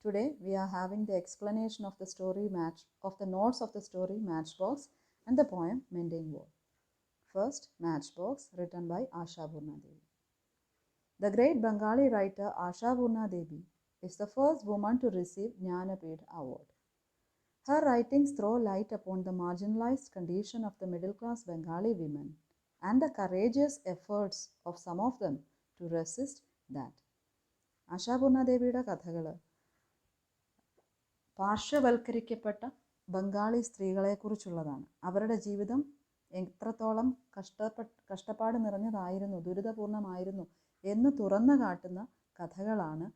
Today we are having the explanation of the notes of the story Matchbox and the poem Mending Wall. First, Matchbox, written by Asha Purna Devi. The great Bengali writer Asha Purna Devi is the first woman to receive Jnanapith Award. Her writings throw light upon the marginalized condition of the middle-class Bengali women and the courageous efforts of some of them to resist that. Asha Purna Deviയുടെ കഥകൾ പാർശ്വവൽക്കരിക്കപ്പെട്ട ബംഗാളി സ്ത്രീകളെക്കുറിച്ചുള്ളതാണ്. അവരുടെ ജീവിതം എത്രത്തോളം കഷ്ടപ്പാട് നിറഞ്ഞതായിരുന്നു, ദുരിതപൂർണമായിരുന്നു എന്ന് തുറന്നു കാട്ടുന്ന കഥകളാണ്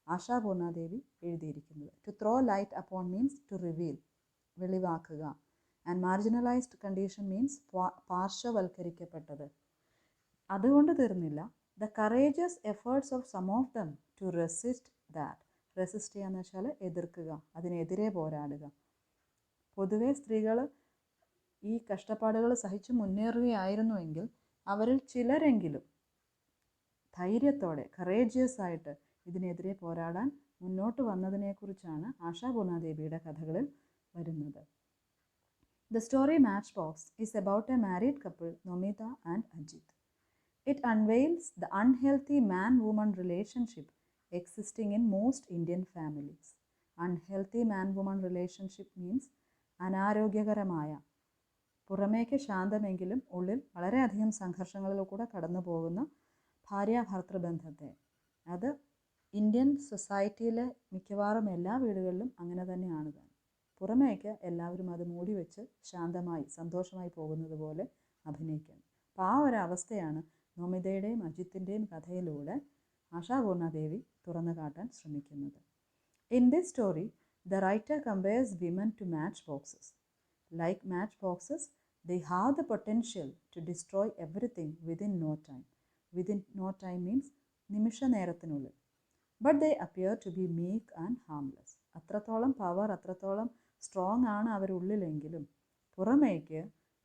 ആശാ പൂർണാദേവി എഴുതിയിരിക്കുന്നത്. To throw light upon means to reveal, വെളിവാക്കുക. ആൻഡ് മാർജിനലൈസ്ഡ് കണ്ടീഷൻ മീൻസ് പാർശ്വവൽക്കരിക്കപ്പെട്ടത്. അതുകൊണ്ട് തീർന്നില്ല. The courageous efforts of some of them to resist that. Resist ചെയ്യുക എന്ന് വെച്ചാൽ എതിർക്കുക, അതിനെതിരെ പോരാടുക. പൊതുവെ സ്ത്രീകൾ ഈ കഷ്ടപ്പാടുകൾ സഹിച്ച് മുന്നേറുകയായിരുന്നുവെങ്കിൽ അവരിൽ ചിലരെങ്കിലും ധൈര്യത്തോടെ കറേജിയസ് ആയിട്ട് ഇതിനെതിരെ പോരാടാൻ മുന്നോട്ട് വന്നതിനെക്കുറിച്ചാണ് ആശാ പൂർണാദേവിയുടെ കഥകളിൽ വരുന്നത്. The story Matchbox is about a married couple, Nomita and Ajit. It unveils the unhealthy man-woman relationship existing in most Indian families. Unhealthy man-woman relationship means അനാരോഗ്യകരമായ, പുറമേക്ക് ശാന്തമെങ്കിലും ഉള്ളിൽ വളരെയധികം സംഘർഷങ്ങളിലൂടെ കടന്നു പോകുന്ന ഭാര്യാഭർത്തൃബന്ധത്തെ. അത് ഇന്ത്യൻ സൊസൈറ്റിയിലെ മിക്കവാറും എല്ലാ വീടുകളിലും അങ്ങനെ തന്നെയാണ്. പുറമേക്ക് എല്ലാവരും അത് മൂടി വെച്ച് ശാന്തമായി സന്തോഷമായി പോകുന്നത് പോലെ അഭിനയിക്കണം. അപ്പോൾ ആ ഒരവസ്ഥയാണ് നോമിതയുടെയും അജിത്തിൻ്റെയും കഥയിലൂടെ ആശാ പൂർണാദേവി തുറന്നു കാട്ടാൻ ശ്രമിക്കുന്നത്. In this story the writer compares women to match boxes. Like match boxes, they have the potential to destroy everything within no time. Within no time means നിമിഷ നേരത്തിനുള്ളിൽ. But they appear to be meek and harmless. അത്രത്തോളം power, അത്രത്തോളം strong ആണ് അവരുള്ളിലെങ്കിലും പുറമേക്ക്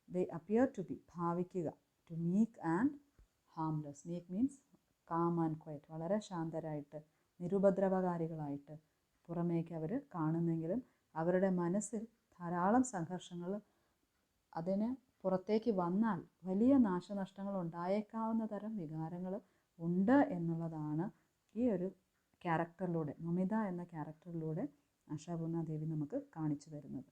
they appear to be, ഭാവിക്കുക, to meek and harmless. Meek means calm and quiet, വളരെ ശാന്തരായിട്ട് നിരുപദ്രവകാരികളായിട്ട് പുറമേക്ക് അവർ കാണുന്നെങ്കിലും അവരുടെ മനസ്സിൽ ധാരാളം സംഘർഷങ്ങൾ, അതിന് പുറത്തേക്ക് വന്നാൽ വലിയ നാശനഷ്ടങ്ങൾ ഉണ്ടായേക്കാവുന്ന തരം വികാരങ്ങൾ ഉണ്ട് എന്നുള്ളതാണ് ഈ ഒരു ക്യാരക്ടറിലൂടെ, നമിത എന്ന ക്യാരക്ടറിലൂടെ ആശാ പൂർണാദേവി നമുക്ക് കാണിച്ചു തരുന്നത്.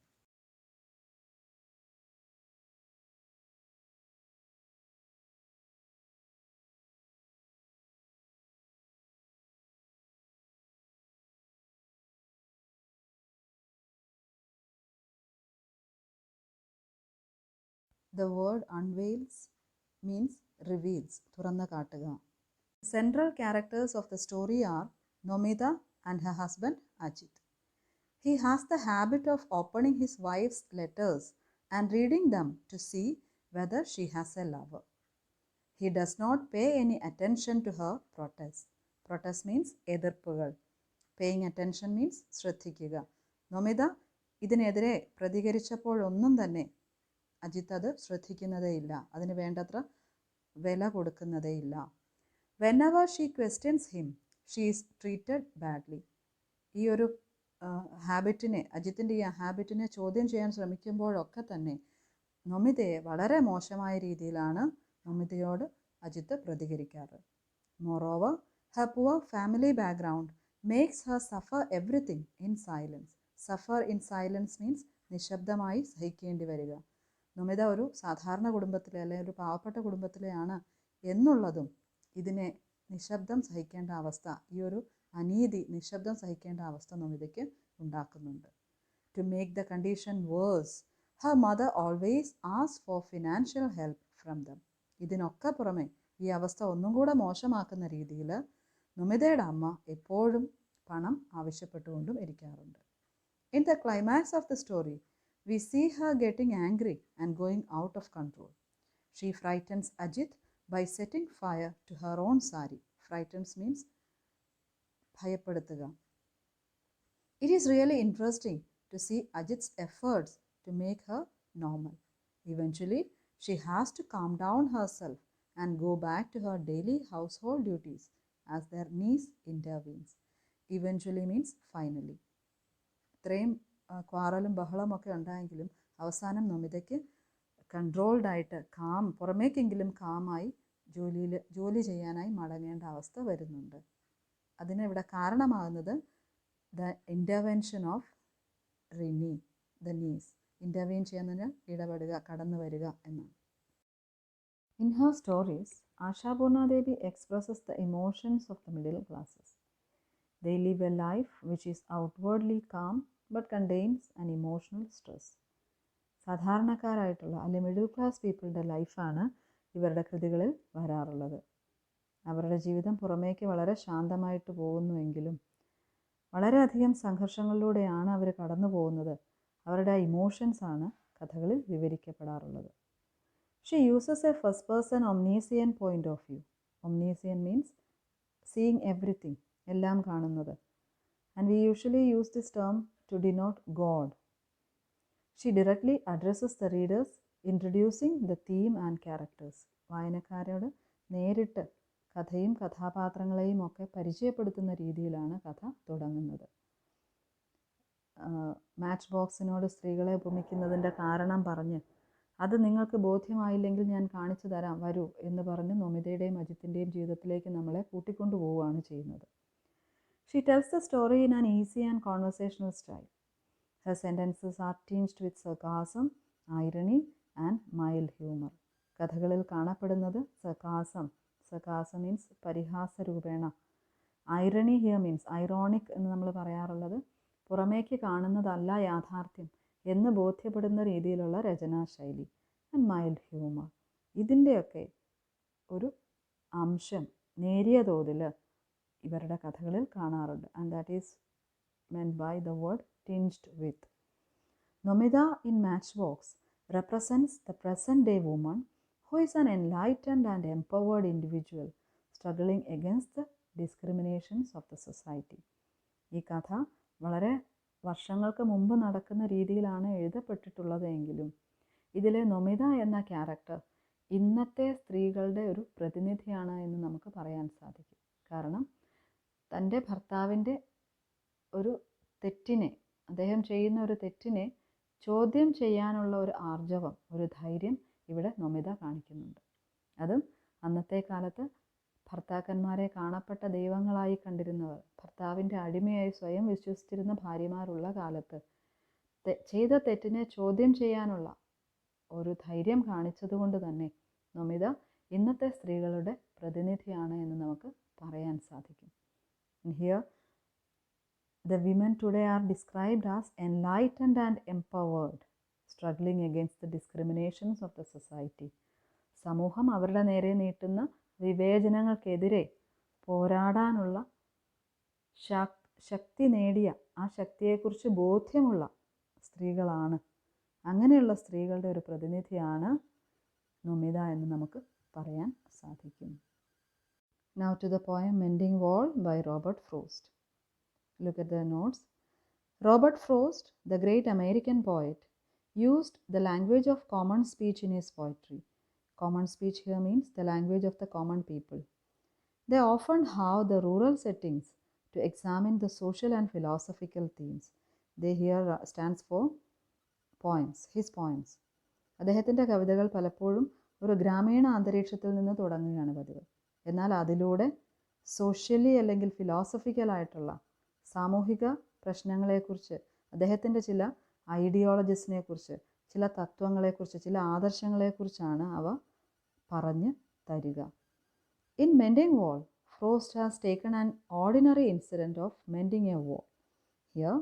The word unveils means reveals, തുറന്നു കാട്ടുക. Central characters of the story are Nomita and her husband Ajit. He has the habit of opening his wife's letters and reading them to see whether she has a lover. He does not pay any attention to her protests. Protest means എതിർപ്പുകൾ. Paying attention means ശ്രദ്ധിക്കുക. നൊമിത ഇതിനെതിരെ പ്രതികരിച്ചപ്പോഴൊന്നും തന്നെ അജിത്ത് അത് ശ്രദ്ധിക്കുന്നതേയില്ല, അതിന് വേണ്ടത്ര വില കൊടുക്കുന്നതേയില്ല. Whenever she questions him, she is treated badly. ഈ ഒരു ഹാബിറ്റിനെ, അജിത്തിൻ്റെ ഈ ഹാബിറ്റിനെ ചോദ്യം ചെയ്യാൻ ശ്രമിക്കുമ്പോഴൊക്കെ തന്നെ നൊമിതയെ വളരെ മോശമായ രീതിയിലാണ് നൊമിതയോട് Ajith പ്രതികരിക്കാറ്. Moreover, her poor family background makes her suffer everything in silence. Suffer in silence means നിശബ്ദമായി സഹിക്കേണ്ടി വരിക. നൊമിത ഒരു സാധാരണ കുടുംബത്തിലെ അല്ലെങ്കിൽ ഒരു പാവപ്പെട്ട കുടുംബത്തിലെയാണ് എന്നുള്ളതും ഇതിനെ നിശബ്ദം സഹിക്കേണ്ട അവസ്ഥ, ഈ ഒരു അനീതി നിശബ്ദം സഹിക്കേണ്ട അവസ്ഥ നൊമിതയ്ക്ക് ഉണ്ടാക്കുന്നുണ്ട്. To make the condition worse, her mother always asks for financial help from them. ഇതിനൊക്കെ പുറമെ ഈ അവസ്ഥ ഒന്നും കൂടെ മോശമാക്കുന്ന രീതിയിൽ നൊമിതയുടെ അമ്മ എപ്പോഴും പണം ആവശ്യപ്പെട്ടുകൊണ്ടും ഇരിക്കാറുണ്ട്. In the climax of the story we see her getting angry and going out of control. She frightens Ajit by setting fire to her own sari. Frightens means ഭയപ്പെടുത്തുക. It is really interesting to see Ajit's efforts to make her normal. Eventually, she has to calm down herself and go back to her daily household duties as their niece intervenes. Eventually means finally. ഇത്രയും ക്വാറലും ബഹളമൊക്കെ ഉണ്ടായെങ്കിലും അവസാനം നമിതയ്ക്ക് കൺട്രോൾഡായിട്ട് പുറമേക്കെങ്കിലും കാമായി ജോലി ചെയ്യാനായി മടങ്ങേണ്ട അവസ്ഥ വരുന്നുണ്ട്. അതിനിവിടെ കാരണമാകുന്നത് the intervention of Rini, the niece. Intervene ചെയ്യുന്നതിന് ഇടപെടുക, കടന്നു വരിക എന്നാണ്. In her stories, Ashapurna Devi expresses the emotions of the middle classes. They live a life which is outwardly calm but contains an emotional stress. സാധാരണക്കാരായിട്ടുള്ള അല്ലെങ്കിൽ middle class പീപ്പിളുടെ ലൈഫാണ് ഇവരുടെ കൃതികളിൽ വരാറുള്ളത്. അവരുടെ ജീവിതം പുറമേക്ക് വളരെ ശാന്തമായിട്ട് പോകുന്നുവെങ്കിലും വളരെയധികം സംഘർഷങ്ങളിലൂടെയാണ് അവർ കടന്നു പോകുന്നത്. അവരുടെ ഇമോഷൻസാണ് കഥകളിൽ വിവരിക്കപ്പെടാറുള്ളത്. She uses a first person omniscient point of view. Omniscient means seeing everything, എല്ലാം കാണുന്നത്. And we usually use this term to denote God. She directly addresses the readers, introducing the theme and characters. വായനക്കാരോട് നേരിട്ട് കഥയും കഥാപാത്രങ്ങളെയും ഒക്കെ പരിചയപ്പെടുത്തുന്ന രീതിയിലാണ് കഥ തുടങ്ങുന്നത്. Match ബോക്സിനോട് സ്ത്രീകളെ ഉപമിക്കുന്നതിൻ്റെ കാരണം പറഞ്ഞ് അത് നിങ്ങൾക്ക് ബോധ്യമായില്ലെങ്കിൽ ഞാൻ കാണിച്ചു തരാം, വരൂ എന്ന് പറഞ്ഞ് നമിതയുടെയും അജിത്തിൻ്റെയും ജീവിതത്തിലേക്ക് നമ്മളെ കൂട്ടിക്കൊണ്ടു പോവുകയാണ് ചെയ്യുന്നത്. She tells the story in an easy and conversational style. Her sentences are tinged with sarcasm, irony and mild humor. കഥകളിൽ കാണപ്പെടുന്നത് സർക്കാസം മീൻസ് പരിഹാസ രൂപേണ. ഐറണി ഹിയർ മീൻസ് ഐറോണിക് എന്ന് നമ്മൾ പറയാറുള്ളത് പുറമേക്ക് കാണുന്നതല്ല യാഥാർത്ഥ്യം എന്ന് ബോധ്യപ്പെടുന്ന രീതിയിലുള്ള രചനാശൈലി. ആൻഡ് മൈൽഡ് ഹ്യൂമർ, ഇതിൻ്റെയൊക്കെ ഒരു അംശം നേരിയ തോതിൽ ഇവരുടെ കഥകളിൽ കാണാറുണ്ട്. And that is meant by the word tinged with. Nomida in Matchbox represents the present-day woman who is an enlightened and empowered individual struggling against the discriminations of the society. ഈ കഥ വളരെ വർഷങ്ങൾക്ക് മുമ്പ് നടക്കുന്ന രീതിയിലാണ് എഴുതപ്പെട്ടിട്ടുള്ളത് എങ്കിലും ഇതിലെ നമിത എന്ന ക്യാരക്ടർ ഇന്നത്തെ സ്ത്രീകളുടെ ഒരു പ്രതിനിധിയാണ് എന്ന് നമുക്ക് പറയാൻ സാധിക്കും. കാരണം തൻ്റെ ഭർത്താവിൻ്റെ ഒരു തെറ്റിനെ, അദ്ദേഹം ചെയ്യുന്ന ഒരു തെറ്റിനെ ചോദ്യം ചെയ്യാനുള്ള ഒരു ആർജവം, ഒരു ധൈര്യം ഇവിടെ നമിത കാണിക്കുന്നുണ്ട്. അതും അന്നത്തെ കാലത്ത് ഭർത്താക്കന്മാരെ കാണപ്പെട്ട ദൈവങ്ങളായി കണ്ടിരുന്നവർ, ഭർത്താവിൻ്റെ അടിമയായി സ്വയം വിശ്വസിച്ചിരുന്ന ഭാര്യമാരുള്ള കാലത്ത് ചെയ്ത തെറ്റിനെ ചോദ്യം ചെയ്യാനുള്ള ഒരു ധൈര്യം കാണിച്ചതുകൊണ്ട് തന്നെ നമിത ഇന്നത്തെ സ്ത്രീകളുടെ പ്രതിനിധിയാണ് എന്ന് നമുക്ക് പറയാൻ സാധിക്കും. Here the women today are described as enlightened and empowered, struggling against the discriminations of the society. സമൂഹം അവരുടെ നേരെ നീട്ടുന്ന വിവേചനങ്ങൾക്കെതിരെ പോരാടാനുള്ള ശക്തി നേടിയ, ആ ശക്തിയെക്കുറിച്ച് ബോധ്യമുള്ള സ്ത്രീകളാണ്. അങ്ങനെയുള്ള സ്ത്രീകളുടെ ഒരു പ്രതിനിധിയാണ് നമിത എന്ന് നമുക്ക് പറയാൻ സാധിക്കും. Now to the poem Mending Wall by Robert Frost. Look at the notes. Robert Frost, the great American poet, used the language of common speech in his poetry. Common speech here means the language of the common people. They often have the rural settings to examine the social and philosophical themes. They here stands for poems, his poems. അദ്ദേഹത്തിൻ്റെ കവിതകൾ പലപ്പോഴും ഒരു ഗ്രാമീണ അന്തരീക്ഷത്തിൽ നിന്ന് തുടങ്ങുകയാണ് പതിവ്. എന്നാൽ അതിലൂടെ സോഷ്യലി അല്ലെങ്കിൽ ഫിലോസഫിക്കലായിട്ടുള്ള സാമൂഹിക പ്രശ്നങ്ങളെക്കുറിച്ച്, അദ്ദേഹത്തിൻ്റെ ചില ഐഡിയോളജീസിനെക്കുറിച്ച്, ചില തത്വങ്ങളെക്കുറിച്ച്, ചില ആദർശങ്ങളെക്കുറിച്ചാണ് അവ പറഞ്ഞു തരിക. In Mending Wall, Frost has taken an ordinary incident of mending a wall. Here,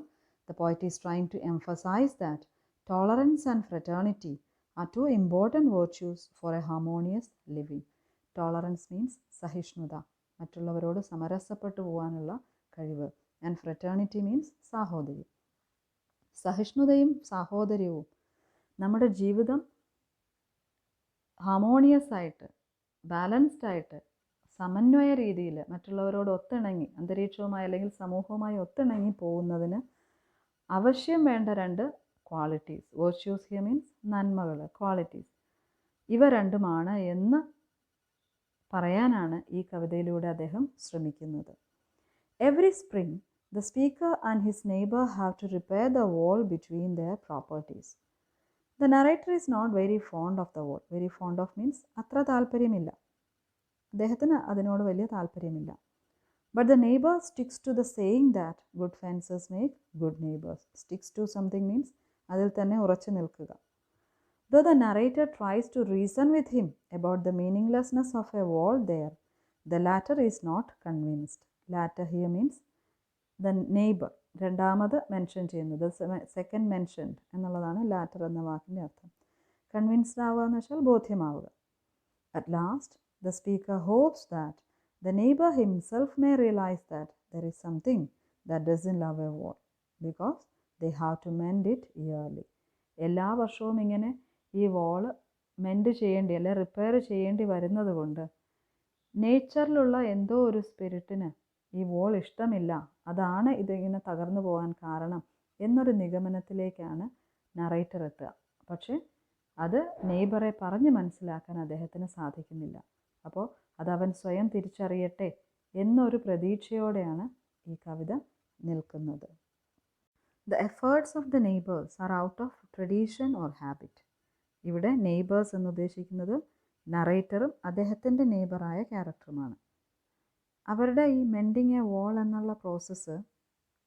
the poet is trying to emphasize that tolerance and fraternity are two important virtues for a harmonious living. Tolerance means സഹിഷ്ണുത, മറ്റുള്ളവരോട് സമരസപ്പെട്ടു പോകാനുള്ള കഴിവ്. And fraternity means സാഹോദര്യം. സഹിഷ്ണുതയും സാഹോദര്യവും നമ്മുടെ ജീവിതം harmonious ആയിട്ട്, balanced ആയിട്ട്, സമന്വയ രീതിയിൽ മറ്റുള്ളവരോട് ഒത്തിണങ്ങി, അന്തരീക്ഷവുമായി അല്ലെങ്കിൽ സമൂഹവുമായി ഒത്തിണങ്ങി പോകുന്നതിന് ആവശ്യം വേണ്ട രണ്ട് ക്വാളിറ്റീസ്, വേർച്യൂസ് ഹിയർ മീൻസ് നന്മകൾ, ക്വാളിറ്റീസ്, ഇവ രണ്ടുമാണ് എന്ന് പറയാനാണ് ഈ കവിതയിലൂടെ അദ്ദേഹം ശ്രമിക്കുന്നത്. Every spring, The speaker and his neighbor have to repair the wall between their properties. The narrator is not very fond of the wall. Very fond of means അത്ര താല്പര്യമില്ല, അദ്ദേഹത്തിന് അതിനോട് വലിയ താല്പര്യമില്ല. But the neighbor sticks to the saying that good fences make good neighbors. Sticks to something means അതിൽ തന്നെ ഉറച്ചു നിൽക്കുക. Though the narrator tries to reason with him about the meaninglessness of a wall there, the latter is not convinced. Latter here means the neighbor. രണ്ടാമത് mention ചെയ്യുന്നത്, second mentioned എന്നുള്ളതാണ് lateral എന്ന വാക്കിൻ്റെ അർത്ഥം. കൺവിൻസ്ഡ് ആവുക എന്ന് വെച്ചാൽ ബോധ്യമാവുക. At last, the speaker hopes that the neighbor himself may realize that there is something that doesn't love a wall because they have to mend it yearly. എല്ലാ വർഷവും ഇങ്ങനെ ഈ വോള് മെൻഡ് ചെയ്യേണ്ടി അല്ലെ റിപ്പയർ ചെയ്യേണ്ടി വരുന്നത് കൊണ്ട് നേച്ചറിലുള്ള എന്തോ ഒരു സ്പിരിറ്റിന് ഈ വോൾ ഇഷ്ടമില്ല, അതാണ് ഇതിങ്ങനെ തകർന്നു പോകാൻ കാരണം എന്നൊരു നിഗമനത്തിലേക്കാണ് നറേറ്റർ എത്തുക. പക്ഷേ അത് നെയ്ബറെ പറഞ്ഞ് മനസ്സിലാക്കാൻ അദ്ദേഹത്തിന് സാധിക്കുന്നില്ല. അപ്പോൾ അതവൻ സ്വയം തിരിച്ചറിയട്ടെ എന്നൊരു പ്രതീക്ഷയോടെയാണ് ഈ കവിത നിൽക്കുന്നത്. The efforts of the neighbors are out of tradition or habit. ഇവിടെ നെയ്ബേഴ്സ് എന്ന് ഉദ്ദേശിക്കുന്നത് നറേറ്ററും അദ്ദേഹത്തിൻ്റെ നെയ്ബറായ ക്യാരക്ടറുമാണ്. അവരുടെ ഈ മെൻഡിങ് എ വോൾ എന്നുള്ള പ്രോസസ്സ്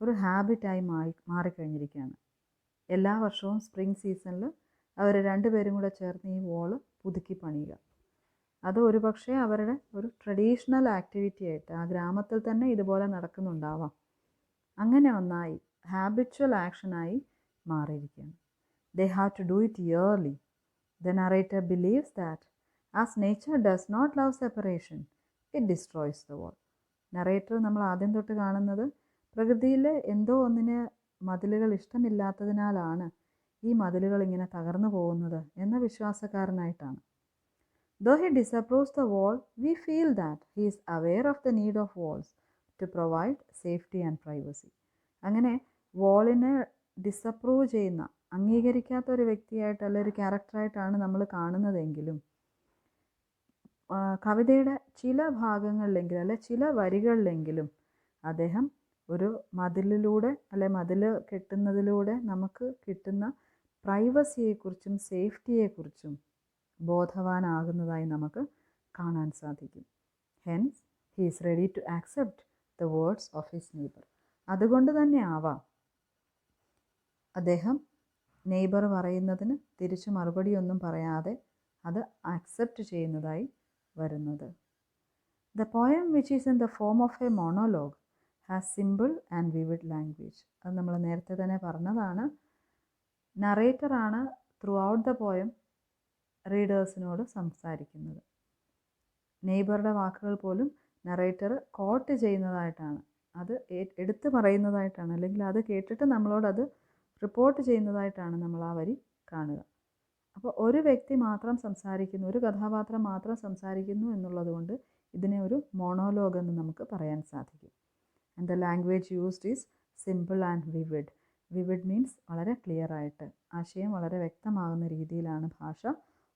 ഒരു ഹാബിറ്റായി മാറിക്കഴിഞ്ഞിരിക്കുകയാണ്. എല്ലാ വർഷവും സ്പ്രിംഗ് സീസണിൽ അവർ രണ്ടുപേരും കൂടെ ചേർന്ന് ഈ വോള് പുതുക്കി പണിയുക. അത് ഒരുപക്ഷെ അവരുടെ ഒരു ട്രഡീഷണൽ ആക്ടിവിറ്റി ആയിട്ട് ആ ഗ്രാമത്തിൽ തന്നെ ഇതുപോലെ നടക്കുന്നുണ്ടാവാം. അങ്ങനെ ഒന്നായി ഹാബിച്വൽ ആക്ഷനായി മാറിയിരിക്കുകയാണ്. They have to do it yearly. The narrator believes that as nature does not love separation, it destroys the wall. Narrator നമ്മൾ ആദ്യം തൊട്ട് കാണുന്നത് പ്രകൃതിയിൽ എന്തോ ഒന്നിന് മതിലുകൾ ഇഷ്ടമില്ലാത്തതിനാലാണ് ഈ മതിലുകൾ ഇങ്ങനെ തകർന്നു പോകുന്നത് എന്ന വിശ്വാസക്കാരനായിട്ടാണ്. Though he disapproves the wall, we feel that he is aware of the need of walls to provide safety and privacy. അങ്ങനെ വോളിനെ ഡിസപ്രൂവ് ചെയ്യുന്ന, അംഗീകരിക്കാത്ത ഒരു വ്യക്തിയായിട്ട് അല്ലെ ഒരു ക്യാരക്ടറായിട്ടാണ് നമ്മൾ കാണുന്നതെങ്കിലും കവിതയുടെ ചില ഭാഗങ്ങളിലെങ്കിലും അല്ലെ ചില വരികളിലെങ്കിലും അദ്ദേഹം ഒരു മതിലിലൂടെ അല്ലെ മതിൽ കെട്ടുന്നതിലൂടെ നമുക്ക് കിട്ടുന്ന പ്രൈവസിയെക്കുറിച്ചും സേഫ്റ്റിയെക്കുറിച്ചും ബോധവാനാകുന്നതായി നമുക്ക് കാണാൻ സാധിക്കും. Hence he is ready to accept the words of his neighbour. അതുകൊണ്ട് തന്നെ ആവാം അദ്ദേഹം നെയ്ബർ പറയുന്നതിന് തിരിച്ചു മറുപടിയൊന്നും പറയാതെ അത് ആക്സെപ്റ്റ് ചെയ്യുന്നതായി വരുന്നത്. The poem, which is in the form of a monologue, has simple and vivid language. അത് നമ്മൾ നേരത്തെ തന്നെ പറഞ്ഞതാണ്. നറേറ്ററാണ് ത്രൂ ഔട്ട് ദ പോയം റീഡേഴ്സിനോട് സംസാരിക്കുന്നത്. നെയ്ബറുടെ വാക്കുകൾ പോലും നറേറ്റർ കോട്ട് ചെയ്യുന്നതായിട്ടാണ്, അത് എടുത്തു പറയുന്നതായിട്ടാണ്, അല്ലെങ്കിൽ അത് കേട്ടിട്ട് നമ്മളോട് അത് റിപ്പോർട്ട് ചെയ്യുന്നതായിട്ടാണ് നമ്മൾ ആ വരി കാണുക. അപ്പോൾ ഒരു വ്യക്തി മാത്രം സംസാരിക്കുന്നു, ഒരു കഥാപാത്രം മാത്രം സംസാരിക്കുന്നു എന്നുള്ളത് കൊണ്ട് ഇതിനെ ഒരു മോണോലോഗ് എന്ന് നമുക്ക് പറയാൻ സാധിക്കും. And the language used is simple and vivid. Vivid means വളരെ ക്ലിയർ ആയിട്ട്, ആശയം വളരെ വ്യക്തമാകുന്ന രീതിയിലാണ് ഭാഷ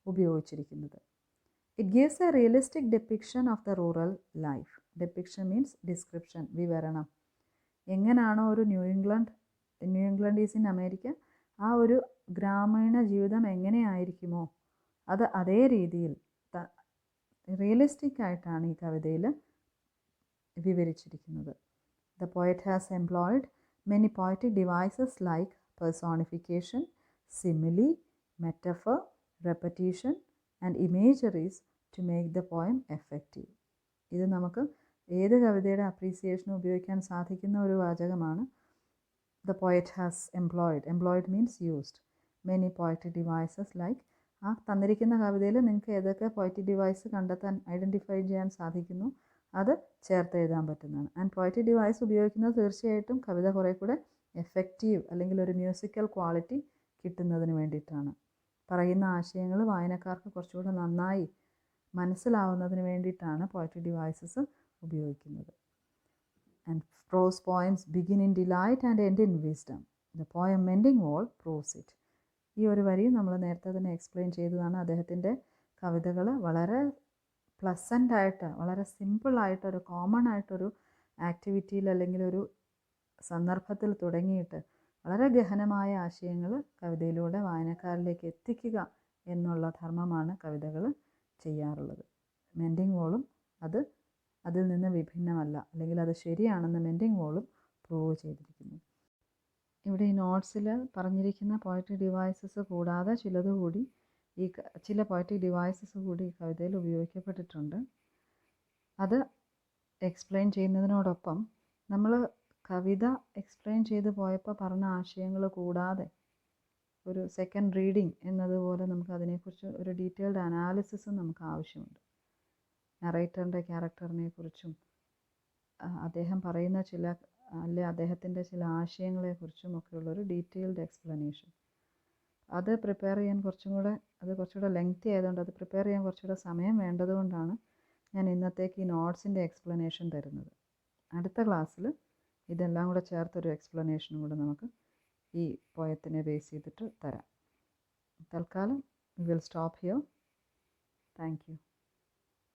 ഉപയോഗിച്ചിരിക്കുന്നത്. It gives A realistic depiction of the rural life. Depiction means description, വിവരണം. എങ്ങനെയാണോ ഒരു new England is in America, ആ ഒരു ഗ്രാമീണ ജീവിതം എങ്ങനെയായിരിക്കുമോ അത് അതേ രീതിയിൽ റിയലിസ്റ്റിക് ആയിട്ടാണ് ഈ കവിതയിൽ വിവരിച്ചിരിക്കുന്നത്. The poet has employed many poetic devices like personification, simile, metaphor, repetition and imageries to make the poem effective. ഇത് നമുക്ക് ഏത് കവിതയുടെ അപ്രീസിയേഷനും ഉപയോഗിക്കാൻ സാധിക്കുന്ന ഒരു വാചകമാണ്. The poet has employed means used many poetic devices like, ആ തന്നിരിക്കുന്ന കവിതയിൽ നിങ്ങൾക്ക് ഏതൊക്കെ പോയറ്റിക് ഡിവൈസ് കണ്ടെത്താൻ ഐഡൻറ്റിഫൈ ചെയ്യാൻ സാധിക്കുന്നു അത് ചേർത്ത് എഴുതാൻ പറ്റുന്നതാണ്. ആൻഡ് പോയറ്റിക് ഡിവൈസ് ഉപയോഗിക്കുന്നത് തീർച്ചയായിട്ടും കവിത കുറേ കൂടെ എഫക്റ്റീവ് അല്ലെങ്കിൽ ഒരു മ്യൂസിക്കൽ ക്വാളിറ്റി കിട്ടുന്നതിന് വേണ്ടിയിട്ടാണ്. പറയുന്ന ആശയങ്ങൾ വായനക്കാർക്ക് കുറച്ചുകൂടെ നന്നായി മനസ്സിലാവുന്നതിന് വേണ്ടിയിട്ടാണ് പോയറ്റിക് ഡിവൈസസ് ഉപയോഗിക്കുന്നത്. And prose poems begin in delight and end in wisdom. The poem Mending Wall proves it. ഈ ഒരു വരി നമ്മൾ നേരത്തെ തന്നെ എക്സ്പ്ലെയിൻ ചെയ്തതാണ്. അദ്ദേഹത്തിൻ്റെ കവിതകൾ വളരെ പ്ലസൻ്റ് ആയിട്ട്, വളരെ സിമ്പിളായിട്ടൊരു കോമൺ ആയിട്ടൊരു ആക്ടിവിറ്റിയിൽ അല്ലെങ്കിൽ ഒരു സന്ദർഭത്തിൽ തുടങ്ങിയിട്ട് വളരെ ഗഹനമായ ആശയങ്ങൾ കവിതയിലൂടെ വായനക്കാരിലേക്ക് എത്തിക്കുക എന്നുള്ള ധർമ്മമാണ് കവിതകൾ ചെയ്യാറുള്ളത്. മെൻഡിങ് വോളും അതിൽ നിന്ന് വിഭിന്നമല്ല, അല്ലെങ്കിൽ അത് ശരിയാണെന്ന് മെൻഡിങ് വോളും പ്രൂവ് ചെയ്തിരിക്കുന്നു. ഇവിടെ ഈ നോട്ട്സിൽ പറഞ്ഞിരിക്കുന്ന പോയട്രി ഡിവൈസസ് കൂടാതെ ചില പോയട്രി ഡിവൈസസ് കൂടി ഈ കവിതയിൽ ഉപയോഗിക്കപ്പെട്ടിട്ടുണ്ട്. അത് എക്സ്പ്ലെയിൻ ചെയ്യുന്നതിനോടൊപ്പം നമ്മൾ കവിത എക്സ്പ്ലെയിൻ ചെയ്ത് പോയപ്പോൾ പറഞ്ഞ ആശയങ്ങൾ കൂടാതെ ഒരു സെക്കൻഡ് റീഡിങ് എന്നതുപോലെ നമുക്ക് അതിനെക്കുറിച്ച് ഒരു ഡീറ്റെയിൽഡ് അനാലിസിസും നമുക്ക് ആവശ്യമുണ്ട്. നറേറ്ററിൻ്റെ ക്യാരക്ടറിനെ കുറിച്ചും അദ്ദേഹം പറയുന്ന അദ്ദേഹത്തിൻ്റെ ചില ആശയങ്ങളെക്കുറിച്ചും ഒക്കെയുള്ളൊരു ഡീറ്റെയിൽഡ് എക്സ്പ്ലനേഷൻ. അത് പ്രിപ്പയർ ചെയ്യാൻ കുറച്ചുകൂടെ ലെങ്തി ആയതുകൊണ്ട് അത് പ്രിപ്പയർ ചെയ്യാൻ കുറച്ചുകൂടെ സമയം വേണ്ടതുകൊണ്ടാണ് ഞാൻ ഇന്നത്തേക്ക് ഈ നോട്ട്സിൻ്റെ എക്സ്പ്ലനേഷൻ തരുന്നത്. അടുത്ത ക്ലാസ്സിൽ ഇതെല്ലാം കൂടെ ചേർത്തൊരു എക്സ്പ്ലനേഷനും കൂടെ നമുക്ക് ഈ പോയത്തിനെ ബേസ് ചെയ്തിട്ട് തരാം. തൽക്കാലം we will stop here. Thank you.